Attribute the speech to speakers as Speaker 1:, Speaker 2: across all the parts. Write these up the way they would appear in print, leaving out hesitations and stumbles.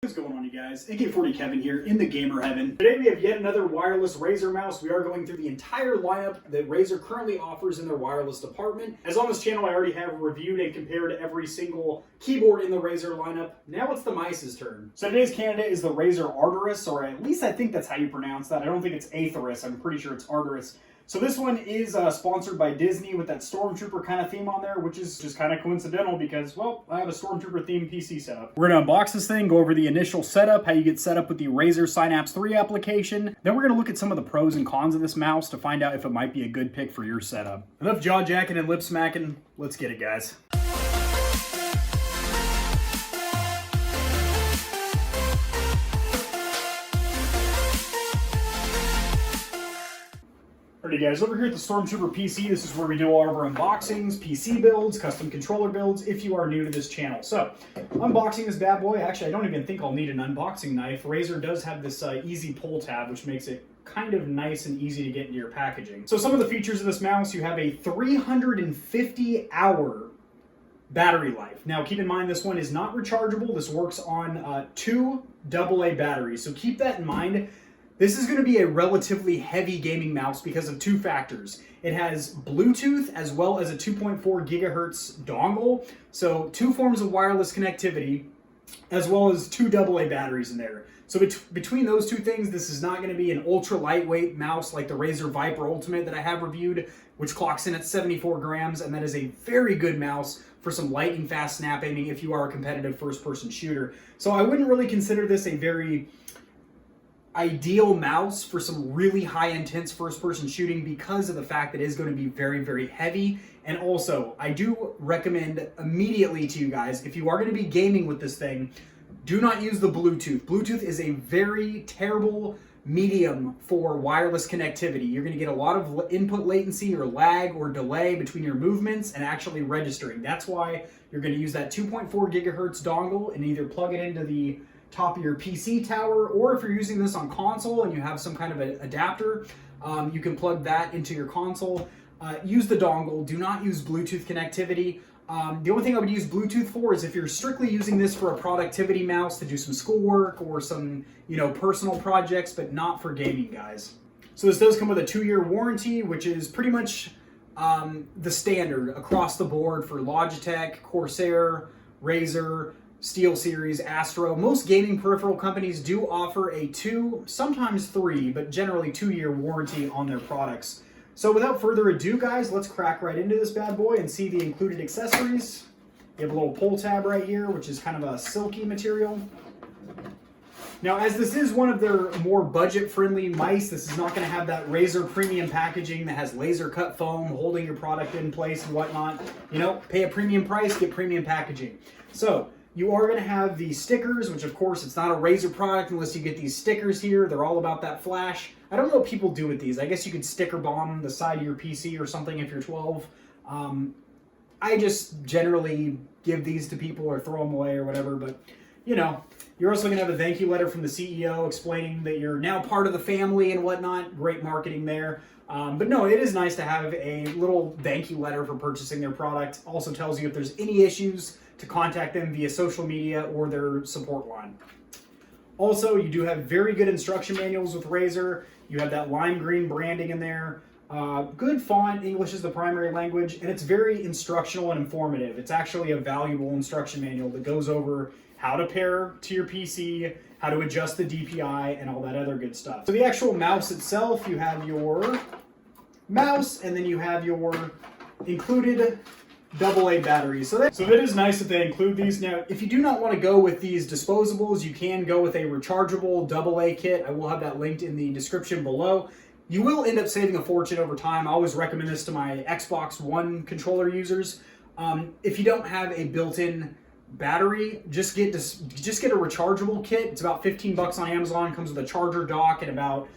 Speaker 1: What's going on, you guys? AK40 Kevin here in the gamer heaven. Today we have yet another wireless Razer mouse. We are going through the entire lineup that Razer currently offers in their wireless department. As on this channel, I already have reviewed and compared every single keyboard in the Razer lineup. Now it's the mice's turn. So today's candidate is the Razer Atheris, or at least I think that's how you pronounce that. I don't think it's Atheris. I'm pretty sure it's Atheris. So this one is sponsored by Disney with that Stormtrooper kind of theme on there, which is just kind of coincidental because, well, I have a Stormtrooper themed PC setup. We're going to unbox this thing, go over the initial setup, how you get set up with the Razer Synapse 3 application. Then we're going to look at some of the pros and cons of this mouse to find out if it might be a good pick for your setup. Enough jaw jacking and lip smacking. Let's get it, guys. Alrighty guys, over here at the Stormtrooper PC, this is where we do all of our unboxings, PC builds, custom controller builds, if you are new to this channel. So, unboxing this bad boy. Actually, I don't even think I'll need an unboxing knife. Razer does have this easy pull tab, which makes it kind of nice and easy to get into your packaging. So some of the features of this mouse, you have a 350-hour battery life. Now, keep in mind, this one is not rechargeable. This works on 2 AA batteries, so keep that in mind. This is going to be a relatively heavy gaming mouse because of 2 factors. It has Bluetooth as well as a 2.4 gigahertz dongle, so 2 forms of wireless connectivity, as well as 2 AA batteries in there. So between those 2 things, this is not going to be an ultra lightweight mouse like the Razer HYPR Ultimate that I have reviewed, which clocks in at 74 grams, and that is a very good mouse for some lightning fast snap aiming if you are a competitive first-person shooter. So I wouldn't really consider this a very ideal mouse for some really high intense first-person shooting because of the fact that it is going to be very, very heavy. And also, I do recommend immediately to you guys, if you are going to be gaming with this thing, do not use the Bluetooth. Bluetooth is a very terrible medium for wireless connectivity. You're going to get a lot of input latency or lag or delay between your movements and actually registering. That's why you're going to use that 2.4 gigahertz dongle and either plug it into the top of your PC tower, or if you're using this on console and you have some kind of an adapter, you can plug that into your console. Use the dongle. Do not use Bluetooth connectivity. The only thing I would use Bluetooth for is if you're strictly using this for a productivity mouse to do some schoolwork or some, personal projects, but not for gaming, guys. So this does come with a 2-year warranty, which is pretty much the standard across the board for Logitech, Corsair, Razer, SteelSeries, Astro. Most gaming peripheral companies do offer a 2, sometimes 3, but generally 2-year warranty on their products. So without further ado, guys, let's crack right into this bad boy and see the included accessories. You have a little pull tab right here, which is kind of a silky material. Now, as this is one of their more budget-friendly mice, this is not going to have that Razer premium packaging that has laser cut foam holding your product in place and whatnot. Pay a premium price, get premium packaging. So you are going to have the stickers, which of course it's not a Razer product unless you get these stickers here. They're all about that flash. I don't know what people do with these. I guess you could sticker bomb the side of your PC or something if you're 12. I just generally give these to people or throw them away or whatever, but you're also going to have a thank you letter from the CEO explaining that you're now part of the family and whatnot. Great marketing there. But no, it is nice to have a little thank you letter for purchasing their product. Also tells you if there's any issues to contact them via social media or their support line. Also, you do have very good instruction manuals with Razer. You have that lime green branding in there. Good font, English is the primary language, and it's very instructional and informative. It's actually a valuable instruction manual that goes over how to pair to your PC, how to adjust the DPI, and all that other good stuff. So the actual mouse itself, you have your mouse, and then you have your included AA batteries. So that is nice that they include these. Now, if you do not want to go with these disposables, you can go with a rechargeable AA kit. I will have that linked in the description below. You will end up saving a fortune over time. I always recommend this to my Xbox One controller users. If you don't have a built-in battery, just get a rechargeable kit. It's about 15 bucks on Amazon. It comes with a charger dock and about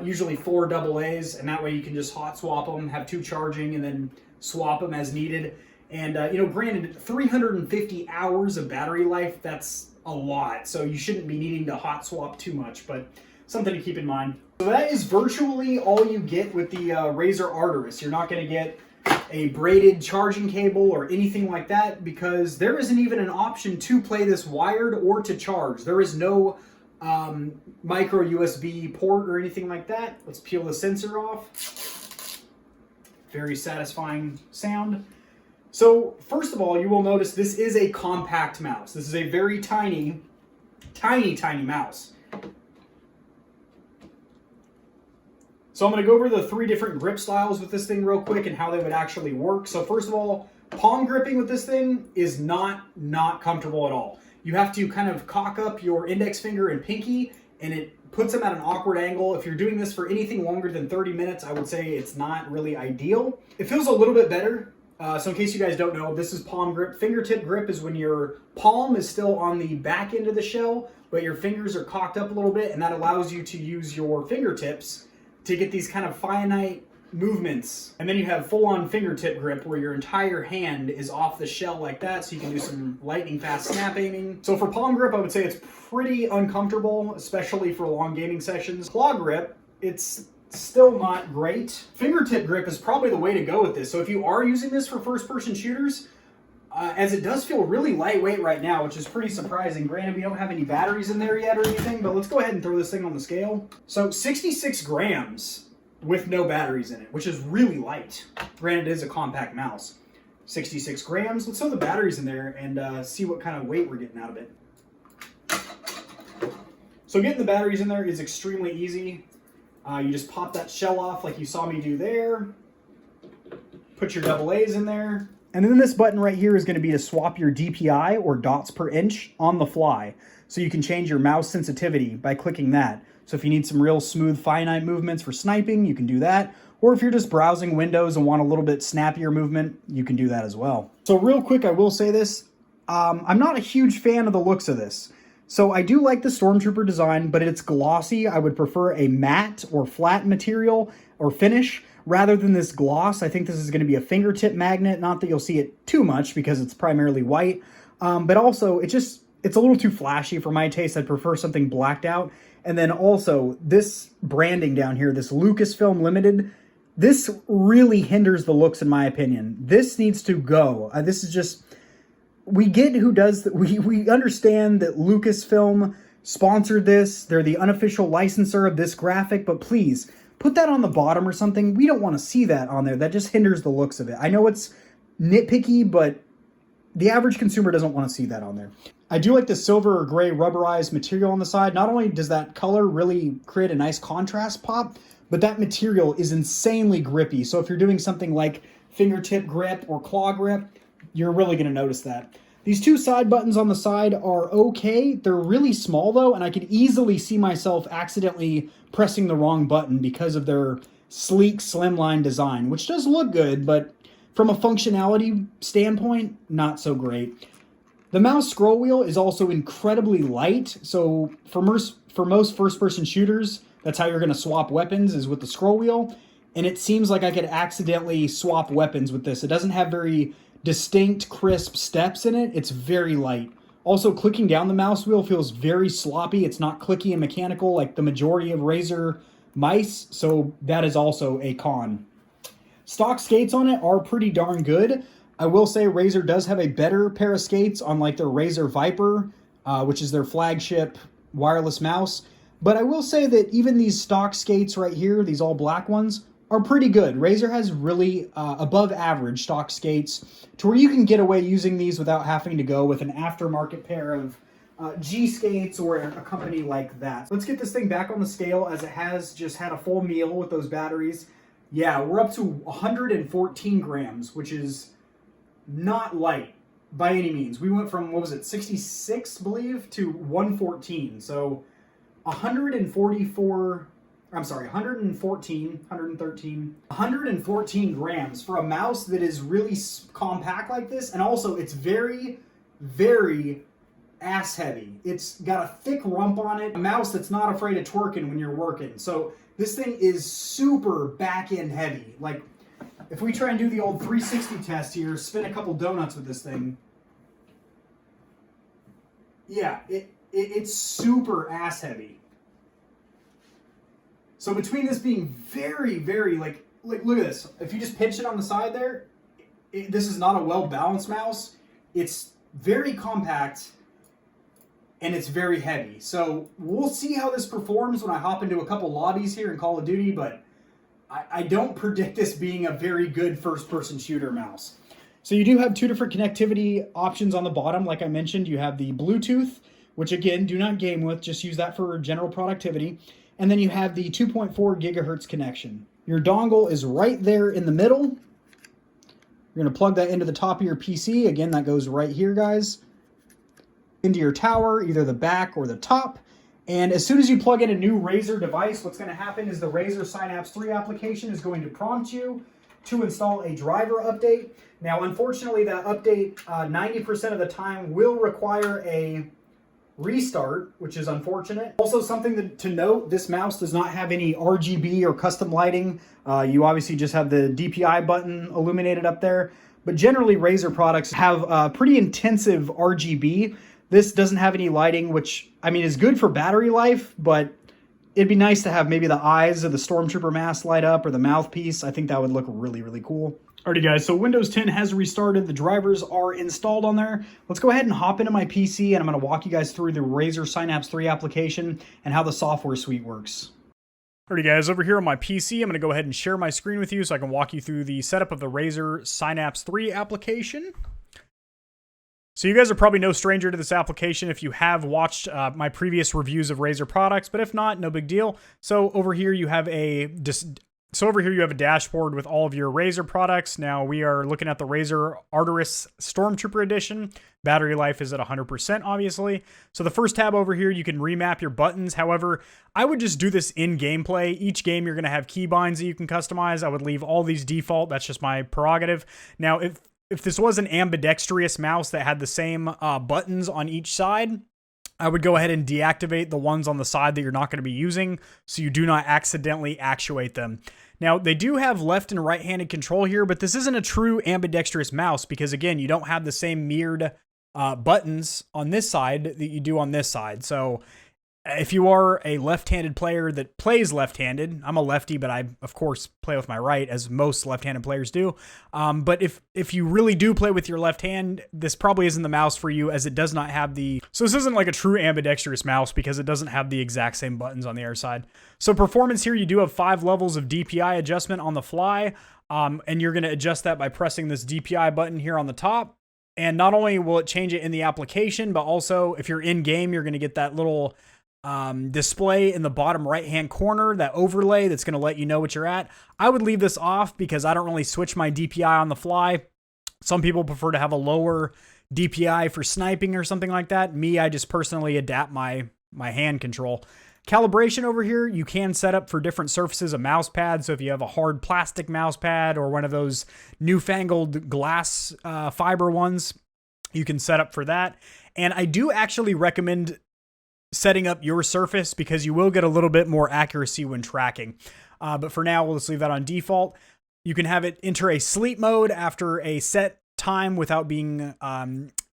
Speaker 1: usually 4 AA's, and that way you can just hot swap them, have 2 charging, and then swap them as needed. And granted, 350 hours of battery life, that's a lot, so you shouldn't be needing to hot swap too much, but something to keep in mind. So that is virtually all you get with the Razer Atheris. You're not going to get a braided charging cable or anything like that, because there isn't even an option to play this wired or to charge. There is no micro USB port or anything like that. Let's peel the sensor off. Very satisfying sound. So first of all, you will notice this is a compact mouse. This is a very tiny, tiny, tiny mouse. So I'm going to go over the 3 different grip styles with this thing real quick and how they would actually work. So first of all, palm gripping with this thing is not comfortable at all. You have to kind of cock up your index finger and pinky, and it puts them at an awkward angle. If you're doing this for anything longer than 30 minutes, I would say it's not really ideal. It feels a little bit better. So in case you guys don't know, this is palm grip. Fingertip grip is when your palm is still on the back end of the shell, but your fingers are cocked up a little bit, and that allows you to use your fingertips to get these kind of finite movements. And then you have full-on fingertip grip where your entire hand is off the shell like that, so you can do some lightning fast snap aiming. So for palm grip, I would say it's pretty uncomfortable, especially for long gaming sessions. Claw grip, it's still not great. Fingertip grip is probably the way to go with this. So if you are using this for first-person shooters, as it does feel really lightweight right now, which is pretty surprising. Granted, we don't have any batteries in there yet or anything, but let's go ahead and throw this thing on the scale. So 66 grams with no batteries in it, which is really light. Granted, it is a compact mouse. 66 grams. Let's throw the batteries in there and see what kind of weight we're getting out of it. So getting the batteries in there is extremely easy. You just pop that shell off like you saw me do there. Put your AA's in there. And then this button right here is going to be to swap your DPI, or dots per inch, on the fly. So you can change your mouse sensitivity by clicking that. So if you need some real smooth, finite movements for sniping, you can do that. Or if you're just browsing Windows and want a little bit snappier movement, you can do that as well. So real quick, I will say this. I'm not a huge fan of the looks of this. So I do like the Stormtrooper design, but it's glossy. I would prefer a matte or flat material or finish rather than this gloss. I think this is going to be a fingertip magnet. Not that you'll see it too much because it's primarily white, but also it's a little too flashy for my taste. I'd prefer something blacked out. And then also this branding down here, this Lucasfilm Limited, this really hinders the looks in my opinion. This needs to go. This is just, we get who does that. We understand that Lucasfilm sponsored this. They're the unofficial licensor of this graphic, but please put that on the bottom or something. We don't want to see that on there. That just hinders the looks of it. I know it's nitpicky, but the average consumer doesn't want to see that on there. I do like the silver or gray rubberized material on the side. Not only does that color really create a nice contrast pop, but that material is insanely grippy. So if you're doing something like fingertip grip or claw grip, you're really going to notice that. These 2 side buttons on the side are okay. They're really small though, and I could easily see myself accidentally pressing the wrong button because of their sleek, slimline design, which does look good, but from a functionality standpoint, not so great. The mouse scroll wheel is also incredibly light, so for most first-person shooters, that's how you're going to swap weapons, is with the scroll wheel, and it seems like I could accidentally swap weapons with this. It doesn't have very distinct, crisp steps in it. It's very light. Also, clicking down the mouse wheel feels very sloppy. It's not clicky and mechanical like the majority of Razer mice, so that is also a con. Stock skates on it are pretty darn good. I will say Razer does have a better pair of skates on like their Razer HYPR, which is their flagship wireless mouse. But I will say that even these stock skates right here, these all black ones, are pretty good. Razer has really above average stock skates to where you can get away using these without having to go with an aftermarket pair of G skates or a company like that. Let's get this thing back on the scale, as it has just had a full meal with those batteries. Yeah, we're up to 114 grams, which is not light by any means. We went from, what was it, 66, I believe, to 114. So 114 grams for a mouse that is really compact like this. And also it's very, very ass heavy. It's got a thick rump on it. A mouse that's not afraid of twerking when you're working. So this thing is super back end heavy. Like if we try and do the old 360 test here, spin a couple donuts with this thing. Yeah, it's super ass heavy. So between this being very, very, like, like, look at this. If you just pinch it on the side there, this is not a well-balanced mouse. It's very compact, and it's very heavy. So we'll see how this performs when I hop into a couple lobbies here in Call of Duty, but I don't predict this being a very good first-person shooter mouse. So you do have two different connectivity options on the bottom. Like I mentioned, you have the Bluetooth, which again, do not game with, just use that for general productivity. And then you have the 2.4 gigahertz connection. Your dongle is right there in the middle. You're gonna plug that into the top of your PC. Again, that goes right here, guys. Into your tower, either the back or the top. And as soon as you plug in a new Razer device, what's gonna happen is the Razer Synapse 3 application is going to prompt you to install a driver update. Now, unfortunately, that update 90% of the time will require a restart, which is unfortunate. Also, something to note, this mouse does not have any RGB or custom lighting. You obviously just have the DPI button illuminated up there. But generally, Razer products have pretty intensive RGB. This doesn't have any lighting, which, I mean, is good for battery life, but it'd be nice to have maybe the eyes of the Stormtrooper mask light up or the mouthpiece. I think that would look really, really cool. Alrighty guys, so Windows 10 has restarted. The drivers are installed on there. Let's go ahead and hop into my PC, and I'm going to walk you guys through the Razer Synapse 3 application and how the software suite works. Alrighty guys, over here on my PC, I'm going to go ahead and share my screen with you so I can walk you through the setup of the Razer Synapse 3 application. So you guys are probably no stranger to this application if you have watched my previous reviews of Razer products, but if not, no big deal. So over here you have a dashboard with all of your Razer products. Now we are looking at the Razer Atheris Stormtrooper Edition. Battery life is at 100%, obviously. So the first tab over here, you can remap your buttons. However, I would just do this in gameplay. Each game you're going to have keybinds that you can customize. I would leave all these default. That's just my prerogative. Now, if this was an ambidextrous mouse that had the same buttons on each side, I would go ahead and deactivate the ones on the side that you're not going to be using so you do not accidentally actuate them. Now, they do have left and right-handed control here, but this isn't a true ambidextrous mouse because, again, you don't have the same mirrored buttons on this side that you do on this side. So if you are a left-handed player that plays left-handed, I'm a lefty, but I, of course, play with my right, as most left-handed players do. But if you really do play with your left hand, this probably isn't the mouse for you, as it does not have the... So this isn't like a true ambidextrous mouse because it doesn't have the exact same buttons on the other side. So performance here, you do have 5 levels of DPI adjustment on the fly, and you're going to adjust that by pressing this DPI button here on the top. And not only will it change it in the application, but also if you're in-game, you're going to get that little... display in the bottom right hand corner, that overlay that's going to let you know what you're at. I would leave this off because I don't really switch my DPI on the fly. Some people prefer to have a lower DPI for sniping or something like that. Me, I just personally adapt my hand control. Calibration over here, you can set up for different surfaces a mouse pad. So if you have a hard plastic mouse pad or one of those newfangled glass fiber ones, you can set up for that. And I do actually recommend setting up your surface because you will get a little bit more accuracy when tracking. But for now, we'll just leave that on default. You can have it enter a sleep mode after a set time without being,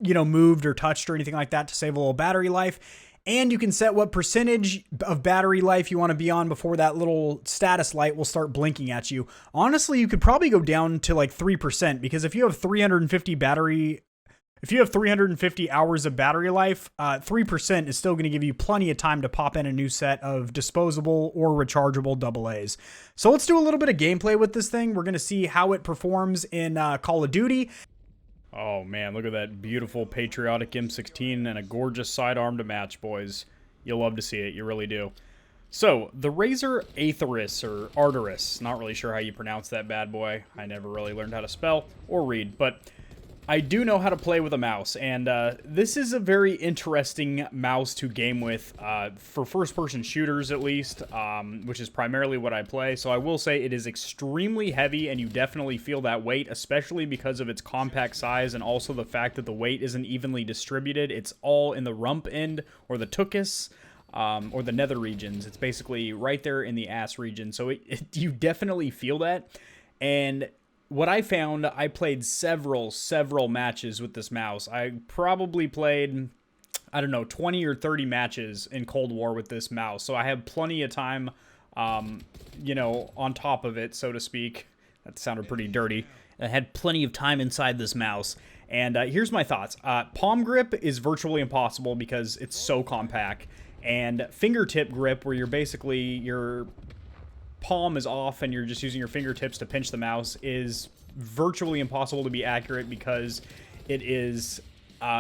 Speaker 1: moved or touched or anything like that to save a little battery life. And you can set what percentage of battery life you want to be on before that little status light will start blinking at you. Honestly, you could probably go down to like 3% because if you have 350 hours of battery life, 3% is still going to give you plenty of time to pop in a new set of disposable or rechargeable AA's. So let's do a little bit of gameplay with this thing. We're going to see how it performs in Call of Duty. Oh man, look at that beautiful patriotic M16 and a gorgeous sidearm to match, boys. You'll love to see it, you really do. So, the Razer Atheris, or Atheris, not really sure how you pronounce that bad boy. I never really learned how to spell or read, but I do know how to play with a mouse, and this is a very interesting mouse to game with, for first-person shooters at least, which is primarily what I play. So I will say it is extremely heavy, and you definitely feel that weight, especially because of its compact size, and also the fact that the weight isn't evenly distributed. It's all in the rump end, or the tuchus, or the nether regions. It's basically right there in the ass region, so you definitely feel that, and... What I found, I played several matches with this mouse. I probably played, 20 or 30 matches in Cold War with this mouse. So I have plenty of time
Speaker 2: you know, on top of it, so to speak. That sounded pretty dirty. I had plenty of time inside this mouse. And here's my thoughts. Palm grip is virtually impossible because it's so compact. And fingertip grip, where you're basically, your palm is off and you're just using your fingertips to pinch the mouse, is virtually impossible to be accurate because it is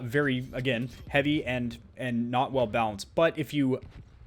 Speaker 2: very, again, heavy and not well balanced. But if you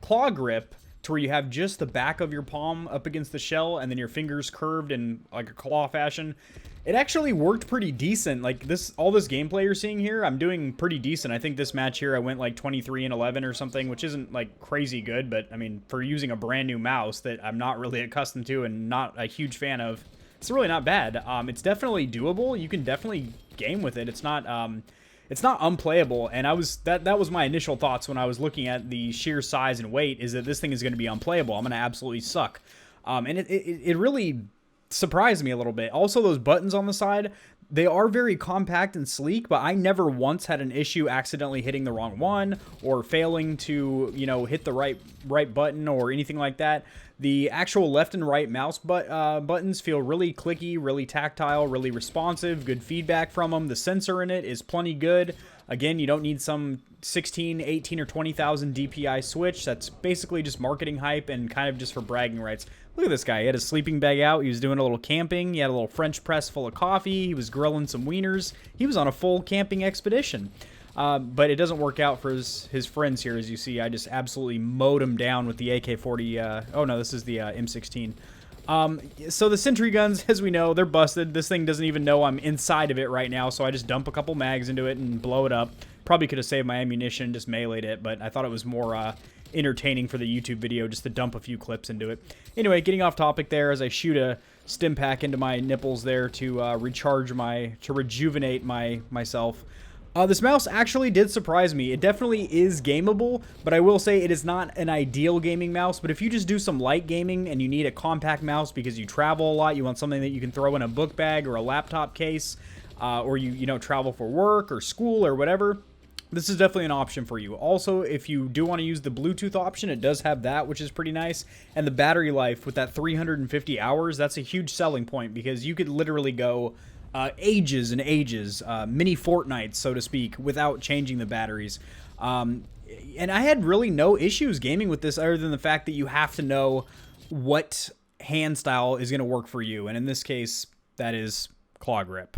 Speaker 2: claw grip to where you have just the back of your palm up against the shell and then your fingers curved in like a claw fashion, it actually worked pretty decent. Like all this gameplay you're seeing here, I'm doing pretty decent. I think this match here I went like 23-11 or something, which isn't like crazy good, but I mean, for using a brand new mouse that I'm not really accustomed to and not a huge fan of, it's really not bad. It's definitely doable. You can definitely game with it. It's not unplayable, and that was my initial thoughts when I was looking at the sheer size and weight, is that this thing is going to be unplayable. I'm going to absolutely suck. And it really surprised me a little bit. Also, those buttons on the side, they are very compact and sleek, but I never once had an issue accidentally hitting the wrong one or failing to, you know, hit the right button or anything like that. The actual left and right mouse buttons feel really clicky, really tactile, really responsive, good feedback from them. The sensor in it is plenty good. Again, you don't need some 16, 18, or 20,000 DPI switch. That's basically just marketing hype and kind of just for bragging rights. Look at this guy. He had his sleeping bag out. He was doing a little camping. He had a little French press full of coffee. He was grilling some wieners. He was on a full camping expedition. But it doesn't work out for his friends here, as you see. I just absolutely mowed him down with the AK-40. Oh, no, this is the M16. So the sentry guns, as we know, they're busted. This thing doesn't even know I'm inside of it right now, so I just dump a couple mags into it and blow it up. Probably could have saved my ammunition, just meleeed it, but I thought it was more entertaining for the YouTube video just to dump a few clips into it. Anyway, getting off topic there, as I shoot a stim pack into my nipples there to rejuvenate myself. This mouse actually did surprise me. It definitely is gameable, but I will say it is not an ideal gaming mouse. But if you just do some light gaming and you need a compact mouse because you travel a lot, you want something that you can throw in a book bag or a laptop case, or you know, travel for work or school or whatever, this is definitely an option for you. Also, if you do want to use the Bluetooth option, it does have that, which is pretty nice. And the battery life with that 350 hours, that's a huge selling point because you could literally go ages and ages, mini Fortnites, so to speak, without changing the batteries. And I had really no issues gaming with this other than the fact that you have to know what hand style is going to work for you. And in this case, that is claw grip.